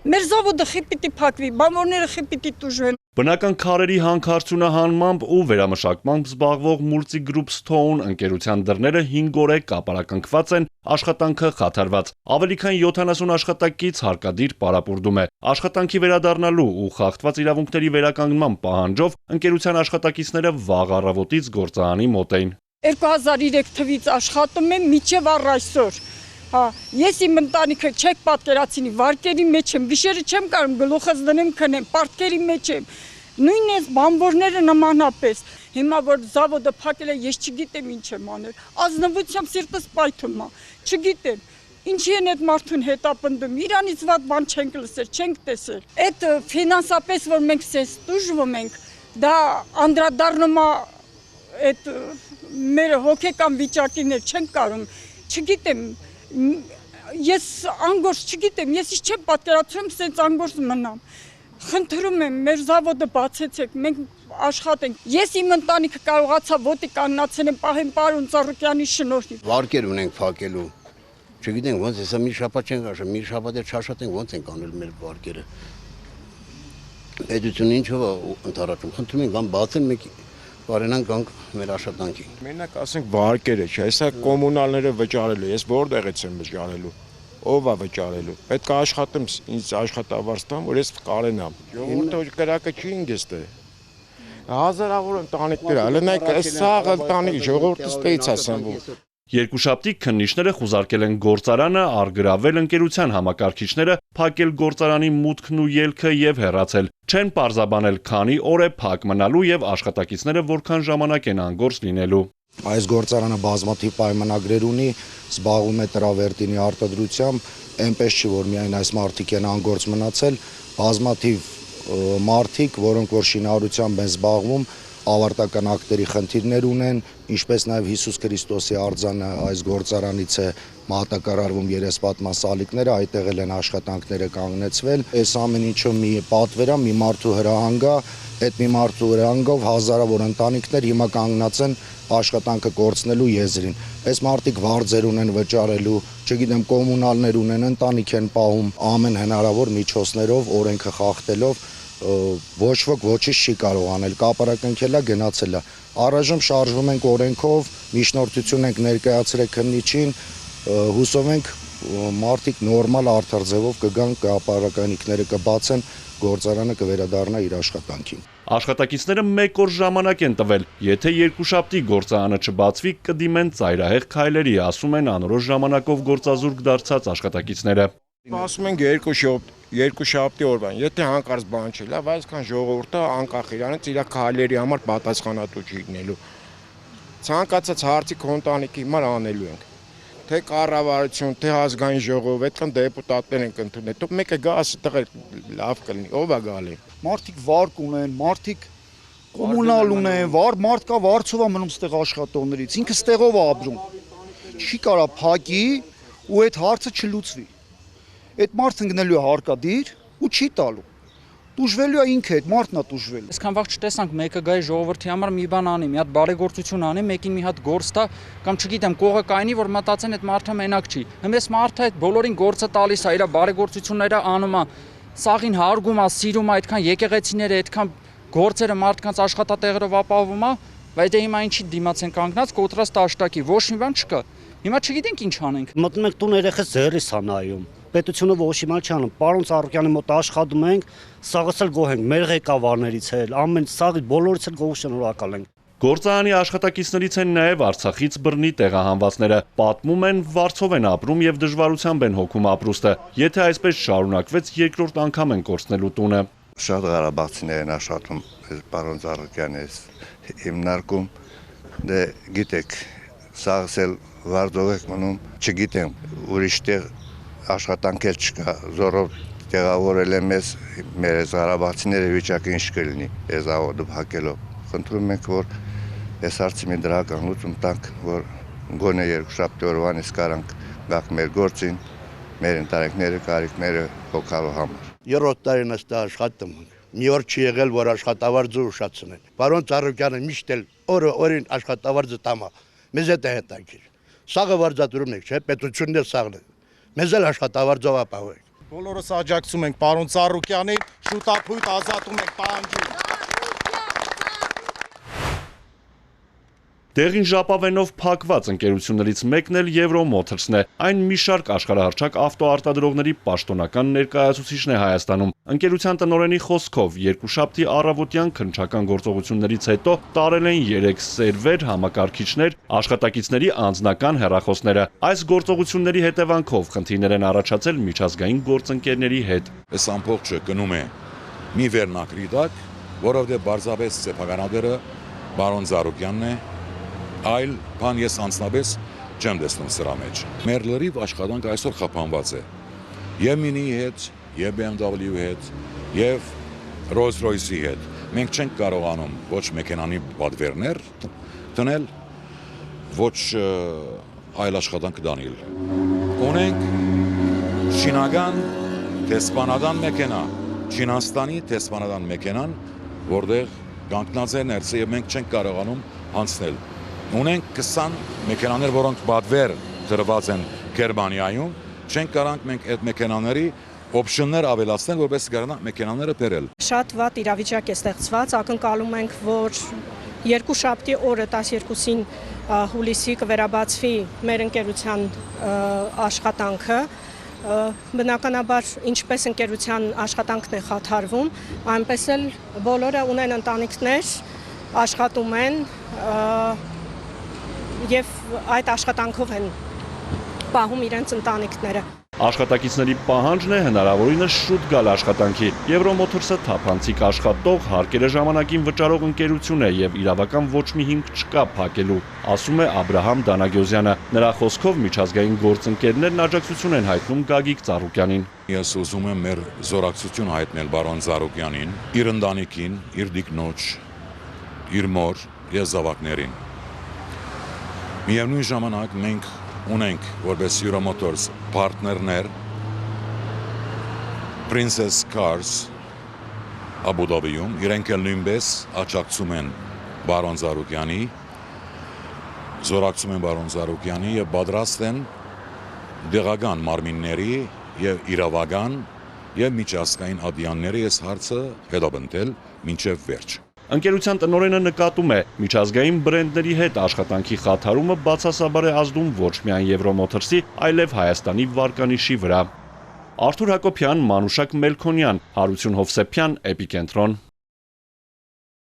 Մեր զավոդը խիպիտի փակվի, բանվորները խիպիտի տուժվեն։ Բնական քարերի հանքարդյունահանմամբ ու վերամշակմամբ զբաղվող Multigroup Stone ընկերության դռները 5 օր է կապարակնքված են, աշխատանքը խաթարված։ Ավելի քան 70 աշխատակից հարկադիր պարապուրդում է։ Աշխատանքի վերադառնալու ու խախտված իրավունքների վերականգնման պահանջով ընկերության աշխատակիցները վաղ առավոտից գործարանի մոտ էին։ 2003 թվից աշխատում եմ մինչև առ այսօր։ Ես իմ ընտանիքը չեք պատկերացնի, վարկերի մեջ եմ, գիշերը չեմ կարող գլուխս դնեմ քնեմ, պարտքերի մեջ եմ։ Նույն այս բանվորները նմանապես։ Հիմա որ զավոդը փակել է, ես չգիտեմ ինչ եմ անել։ Ազնվությամբ սիրտս պայթում է, չգիտեմ։ Ինչի են այդ մարդուն հետապնդում, իրանից վատ բան չենք լսել, չենք տեսել։ Այդ ֆինանսապես, որ մենք սես տուժվում ենք, դա անդրադառնում է այդ մեր հոգեկան վիճակին չենք կարող, չգիտեմ, ես անգործ չգիտեմ, ես չեմ պատկերացնում սենց անգործ մնամ, խնդրում եմ, մեր զավոդը բացեցեք, մենք աշխատենք, ես իմ ընտանիքը կարողացա ոդիկանացել եմ պահեմ պարոն Ծառուկյանի շնորհիվ։ Վարկեր ունենք փակելու, չգիտենք ոնց հեսա մի շաբաթ չենք աշխատում, մի շաբաթ էլ չաշխատենք ոնց ենք անել մեր վարկերը։ Պետությունը ինչով է ընդառաջում, խնդրում ենք, բացեն մեկ Բարենանք գանք մեր աշխատանքին։ Մենակ ասենք վարկերը չէ, հեսա կոմունալները վճարելու, ես որտեղից եմ վճարելու, ով է վճարելու։ Պետք է աշխատեմ, ինձ աշխատավարձ տամ, որ ես կարենամ։ Ժողովուրդը կրակը չի ինձ դե։ Հազարավոր ընտանիքներ, հələ այս սաղ ընտանիք ժողովուրդը ստեից է սնվում։ Երկուշաբթի քննիչները խուզարկել են գործարանը, արգրավել ընկերության համակարգիչները, փակել գործարանի մուտքն ու ելքը եւ հեռացել։ Չեն պարզաբանել քանի օր է փակ մնալու եւ աշխատակիցները որքան ժամանակ են անգործ լինելու։ Այս գործարանը բազմաթիվ պայմանագրեր ունի, զբաղվում է տրավերտինի արտադրությամբ, այնպես չի որ միայն այս մարդիկ են անգործ մնացել, բազմաթիվ մարդիկ, որոնք որ շինարարությամբ են զբաղվում, ավարտական ակտերի խնդիրներ ունեն, ինչպես նաև Հիսուս Քրիստոսի արձանը այս գործարանից է մատակարարվում երեսպատման սալիկները, այդտեղ են աշխատանքները կանգնեցվել։ Այս ամեն ինչը մի պատվեր է, մի մարդու հրահանգ է, այդ մի մարդու հրահանգով հազարավոր ընտանիքներ հիմա կանգնած են աշխատանքը կորցնելու եզրին։ Այս մարդիկ վարձեր ունեն վճարելու, չգիտեմ, կոմունալներ ունեն, ընտանիք են պահում ամեն հնարավոր միջոցներով, օրենքը խախտելով ոչ ոք ոչինչ չի կարող անել, կապարակնքելա գնացելա։ Առայժմ շարժվում ենք օրենքով, միջնորդություն ենք ներկայացրել քննիչին, հուսով ենք մարդիկ նորմալ արդար ձևով կգան, կապարակնքները կբացեն, գործարանը կվերադառնա իր աշխատանքին։ Աշխատակիցները 1 օր ժամանակ են տվել, եթե երկուշաբթի գործարանը չբացվի, կդիմեն ծայրահեղ քայլերի, ասում են անորոշ ժամանակով գործազուրկ դարձած աշխատակիցները։ Ասում ենք երկուշաբթի օրվան, եթե հանկարծ բան չի, լավ, այսքան ժողովուրդը անկախ իրանից իր քայլերի համար պատասխանատու չի լինելու։ Ցանկացած հարցի ընտանիքի համար անելու ենք։ Թե կառավարություն, թե ազգային ժողով, այդքան դեպուտատներ ենք ընդունել։ Դուք մեկը գա աստեղ լավ կլինի, ով է գալի։ Մարդիկ վարկ ունեն, մարդիկ կոմունալ ունեն, մարդ կա վարձով է մնում ստեղ աշխատողներից, ինքը ստեղով է ապրում։ Չի կարա փակի ու այդ հարցը չլուծվի։ Այդ մարդը գնելու է հարկադիր ու չի տալու։ Տուժվելու է ինքը, այդ մարդն է տուժվել։ Այսքան վաղ չտեսանք մեկը գայի ժողովրդի համար մի բան անի, մի հատ բարեգործություն անի, մեկին մի հատ գործ տա, կամ չգիտեմ, կողը կայնի, որ մտածեն այդ մարդը մենակ չի։ Հիմա այս մարդը այդ բոլորին գործը տալիս է, իր բարեգործությունները անում է, սաղին հարգում է, սիրում է, այդքան եկեղեցիները, այդքան գործերը մարդկանց աշխատատեղերով ապահովում է, բայց դե հիմա ինչի դիմաց են կանգնած, կոտրած տաշտակի, ոչ մի բան չկա։ Հիմա չգիտենք ինչ անենք։ Մտնում ենք տուն երեխես ձեռիս է նայում։ Պետությունը ոչ մի բան չի անում։ Պարոն Ծառուկյանի մոտ աշխատում ենք, սաղս էլ գոհ ենք, մեր ղեկավարներից էլ, ամեն սաղի բոլորից էլ գոհ շնորհակալ ենք։ Գործարանի աշխատակիցներից են նաև Արցախից բռնի տեղահանվածները, պատմում են, վարձով են ապրում եւ դժվարությամբ են հոգում ապրուստը։ Եթե այսպես շարունակվեց, երկրորդ անգամ են կորցնելու տունը։ Շատ ղարաբաղցիներ են աշխատում, պարոն Ծառուկյանի հիմնարկում, դե գիտեք, սաղս էլ վարձով եք մնում, չգիտեմ, ուրիշ տեղ աշխատանք էլ չկա, զորով տեղավորել եմ ես մեր ղարաբաղցիների վիճակը ինչ կլինի, այս զավոդը փակելով։ Խնդրում ենք, որ այս հարցի մի դրական լուծում տանք, որ գոնե երկուշաբթի օրվանից կարանք գանք մեր գործին, մեր ընտանիքները, կարիքները հոգալու համար։ Երրորդ տարին այստեղ աշխատում ենք։ Մի օր չի եղել, որ աշխատավարձը ուշացնեն։ Պարոն Ծառուկյանը միշտ էլ օրը-օրին աշխատավարձը տամա։ Մեզ է հետաքրքիր։ Սաղը վարձատրում ենք, չէ՞, պետությունն էլ սաղն է։ Մեզ էլ աշխատավարձով ապահովենք։ Բոլորս աջակցում ենք պարոն Ծառուկյանին, շուտապույտ ազատում ենք պահանջում։ Դեղին ժապավենով փակված ընկերություններից մեկն էլ Եվրոմոթորսն է։ Այն մի շարք աշխարհահռչակ ավտոարտադրողների պաշտոնական ներկայացուցիչն է Հայաստանում։ Ընկերության տնօրենի խոսքով երկուշաբթի առավոտյան քննչական գործողություններից հետո տարել են 3 սերվեր, համակարգիչներ, աշխատակիցների անձնական հեռախոսները։ Այս գործողությունների հետևանքով խնդիրներ են առաջացել միջազգային գործընկերների հետ։ Այս ամբողջը գնում է մի վերնակրի տակ, որովհետև բարձրապես սեփականատերը պարոն Ծառուկյանն է, այլ բան ես անձնապես չեմ տեսնում սրա մեջ։ Մեր լրիվ աշխատանք այսօր խափանված է եւ Mini-ի հետ, եւ BMW-ի հետ, եւ Rolls-Royce-ի հետ։ Մենք չենք կարողանում ոչ մեքենանի պատվերներ դնել, ոչ այլ աշխատանք դանել։ Ունենք շինական տեսփանադան մեքենա, Չինաստանի տեսփանադան մեքենան, որտեղ կանգնած է ներսը եւ մենք չենք կարողանում անցնել։ Ունենք 20 մեքենաներ, որոնք պատվեր դրված են Գերմանիայում, չենք կարող մենք այդ մեքենաների օպշններ ավելացնել, որպես կարողանանք մեքենաները բերել։ Շատ վատ իրավիճակ է ստեղծված, ակնկալում ենք, որ երկուշաբթի օրը 12-ին հուլիսի կվերաբացվի մեր ընկերության աշխատանքը։ Բնականաբար ինչպես ընկերության աշխատանքն է խաթարվում, այնպես էլ բոլորը ունեն ընտանիքներ, աշխատում են եւ այդ աշխատանքով են պահում իրենց ընտանիքները։ Աշխատակիցների պահանջն է հնարավորինս շուտ գալ աշխատանքի։ Եվրոմոթորսը թափանցիկ աշխատող, հարկերը ժամանակին վճարող ընկերություն է եւ իրավական ոչ մի հիմք չկա փակելու, ասում է Աբրահամ Դանագյոզյանը։ Նրա խոսքով միջազգային գործընկերներն աջակցություն են հայտնում Գագիկ Ծառուկյանին։ Ես ուզում եմ մեր զորակցություն հայտնել պարոն Ծառուկյանին, իր ընտանիքին, իր դիկնոջ, իր մոր եւ զավակներին։ Միևնույն ժամանակ մենք ունենք որպես Euromotors պարտներներ Princess Cars Abu Dhabi-ում, իրենք էլ նույնպես աջակցում են պարոն Ծառուկյանի, զորակցում են պարոն Ծառուկյանի եւ պատրաստ են դեղական մարմինների եւ իրավական եւ միջազգային ադյանների այս հարցը հետապնդել մինչեւ վերջ։ Ընկերության տնօրենը նկատում է, միջազգային բրենդների հետ աշխատանքի խաթարումը բացասաբար է ազդում ոչ միայն Եվրոմոթորսի, այլև Հայաստանի վարկանիշի վրա։ Արթուր Հակոբյան, Մանուշակ Մելքոնյան, Հարություն Հովսեփյան, Էպիկենտրոն։